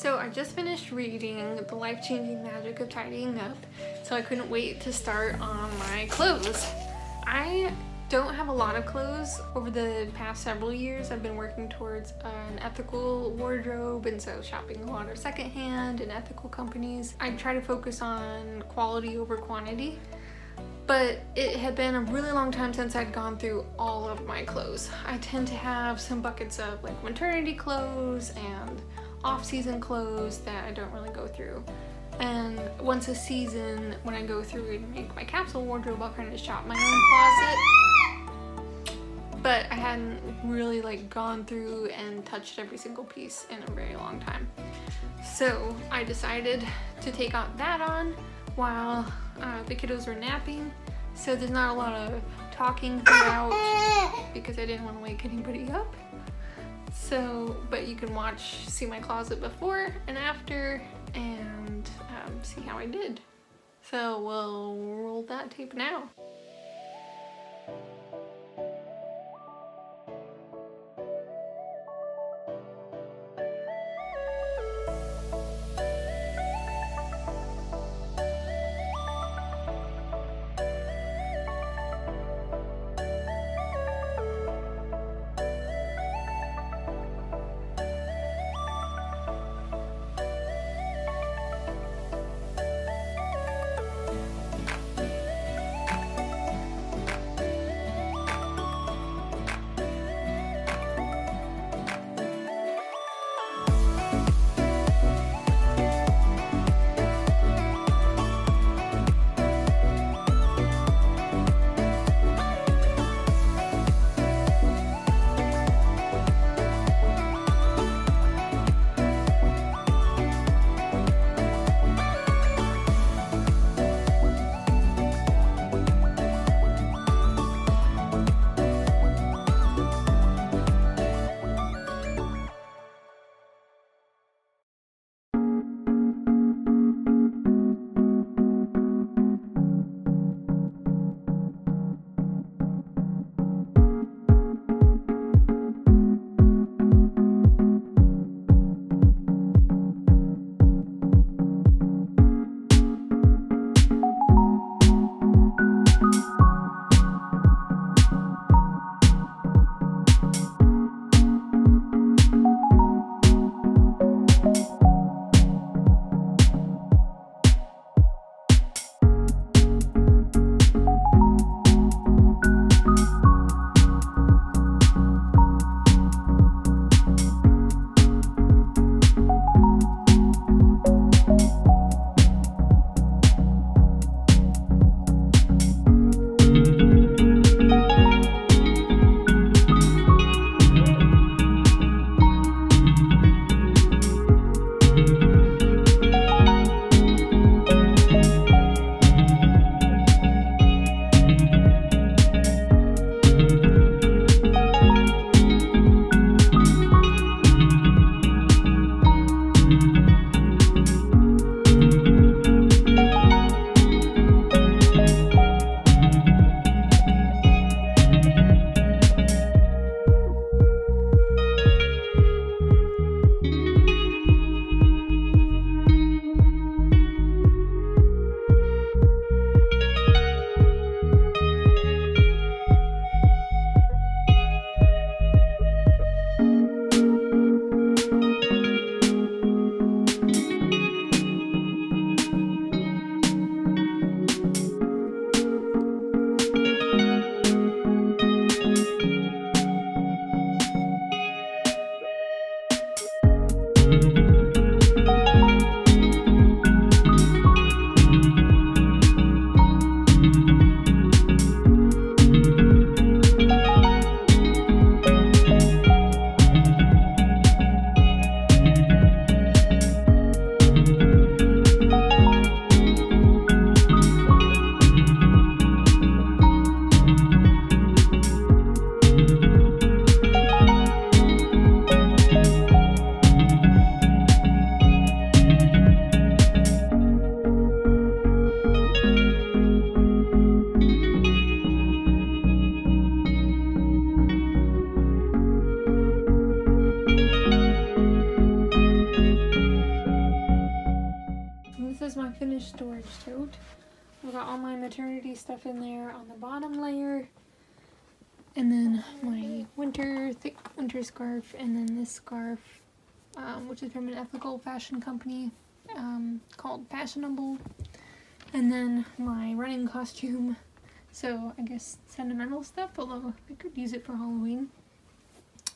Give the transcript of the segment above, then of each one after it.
So I just finished reading The Life-Changing Magic of Tidying Up, so I couldn't wait to start on my clothes. I don't have a lot of clothes. Over the past several years I've been working towards an ethical wardrobe, and so shopping a lot of secondhand and ethical companies. I try to focus on quality over quantity, but it had been a really long time since I'd gone through all of my clothes. I tend to have some buckets of like maternity clothes and off-season clothes that I don't really go through. And once a season, when I go through and make my capsule wardrobe, I'll kind of shop my own closet. But I hadn't really like gone through and touched every single piece in a very long time. So I decided to take that on while the kiddos were napping. So there's not a lot of talking throughout because I didn't want to wake anybody up. So, but you can see my closet before and after and see how I did. So we'll roll that tape now. finished storage tote. I've got all my maternity stuff in there on the bottom layer. And then my thick winter scarf, and then this scarf, which is from an ethical fashion company called Fashionable. And then my running costume, so I guess sentimental stuff, although I could use it for Halloween,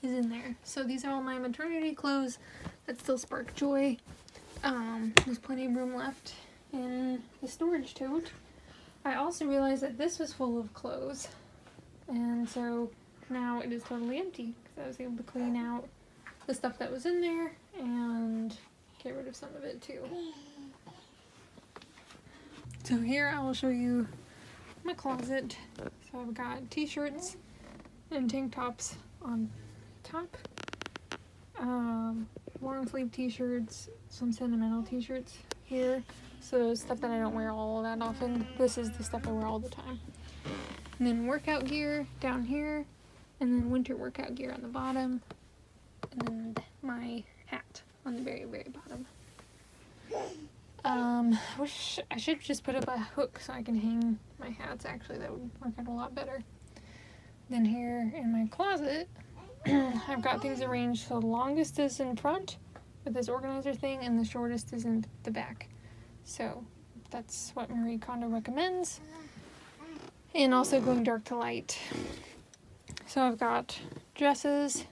is in there. So these are all my maternity clothes that still spark joy. There's plenty of room left in the storage tote. I also realized that this was full of clothes, and so now it is totally empty because I was able to clean out the stuff that was in there and get rid of some of it too. So here I will show you my closet. So I've got t-shirts and tank tops on top, long sleeve t-shirts, some sentimental t-shirts here. So stuff that I don't wear all that often. This is the stuff I wear all the time. And then workout gear down here, and then winter workout gear on the bottom, and then my hat on the very, very bottom. Wish I should just put up a hook so I can hang my hats. Actually, that would work out a lot better. Then here in my closet, I've got things arranged. So the longest is in front with this organizer thing, and the shortest is in the back. So that's what Marie Kondo recommends. And also going dark to light. So I've got dresses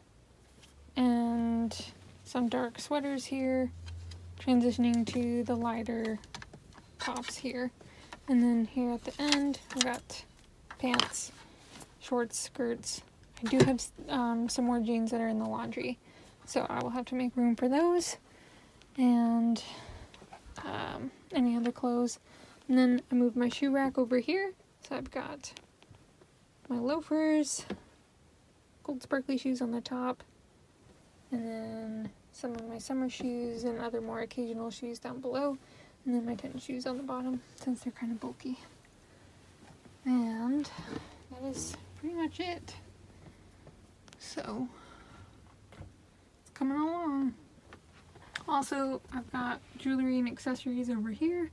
and some dark sweaters here, transitioning to the lighter tops here. And then here at the end, I've got pants, shorts, skirts. I do have some more jeans that are in the laundry, so I will have to make room for those, and any other clothes. And then I moved my shoe rack over here, so I've got my loafers, gold sparkly shoes on the top, and then some of my summer shoes and other more occasional shoes down below, and then my tennis shoes on the bottom since they're kind of bulky. And that is pretty much it. So it's coming along. Also, I've got jewelry and accessories over here.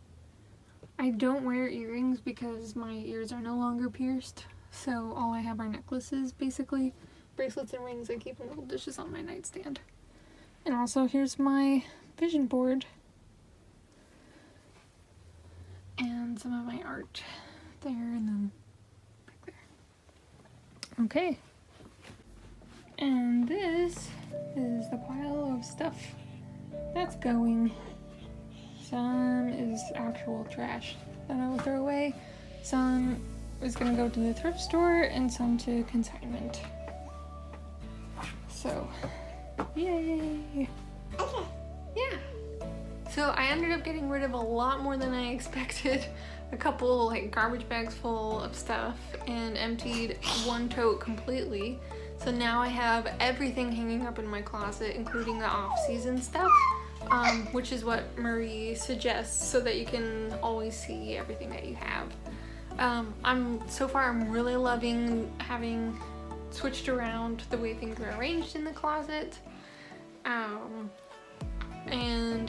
I don't wear earrings because my ears are no longer pierced, so all I have are necklaces, basically. Bracelets and rings I keep in little dishes on my nightstand. And also here's my vision board and some of my art there, and then back there. Okay. And this is the pile of stuff that's going. Some is actual trash that I will throw away. Some is gonna go to the thrift store, and some to consignment. So, yay! Okay. Yeah. So I ended up getting rid of a lot more than I expected. A couple like garbage bags full of stuff, and emptied one tote completely. So now I have everything hanging up in my closet, including the off-season stuff, which is what Marie suggests, so that you can always see everything that you have. So far I'm really loving having switched around the way things are arranged in the closet. And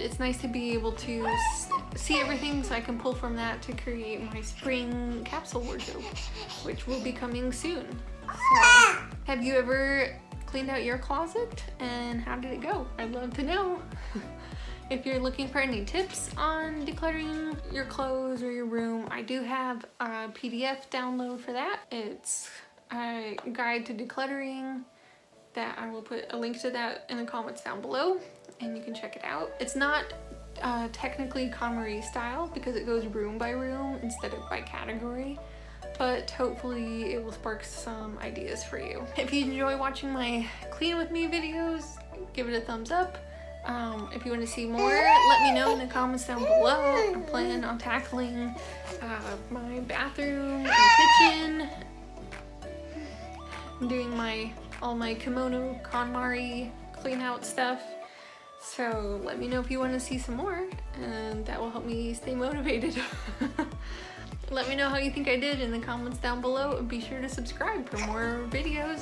it's nice to be able to see everything, so I can pull from that to create my spring capsule wardrobe, which will be coming soon. So, have you ever cleaned out your closet, and how did it go? I'd love to know. If you're looking for any tips on decluttering your clothes or your room, I do have a PDF download for that. It's a guide to decluttering that I will put a link to that in the comments down below, and you can check it out. It's not technically KonMari style because it goes room by room instead of by category, but hopefully it will spark some ideas for you. If you enjoy watching my clean with me videos, give it a thumbs up. If you want to see more, let me know in the comments down below. I'm planning on tackling my bathroom and kitchen. I'm doing all my kimono KonMari clean out stuff. So let me know if you want to see some more, and that will help me stay motivated. Let me know how you think I did in the comments down below, and be sure to subscribe for more videos.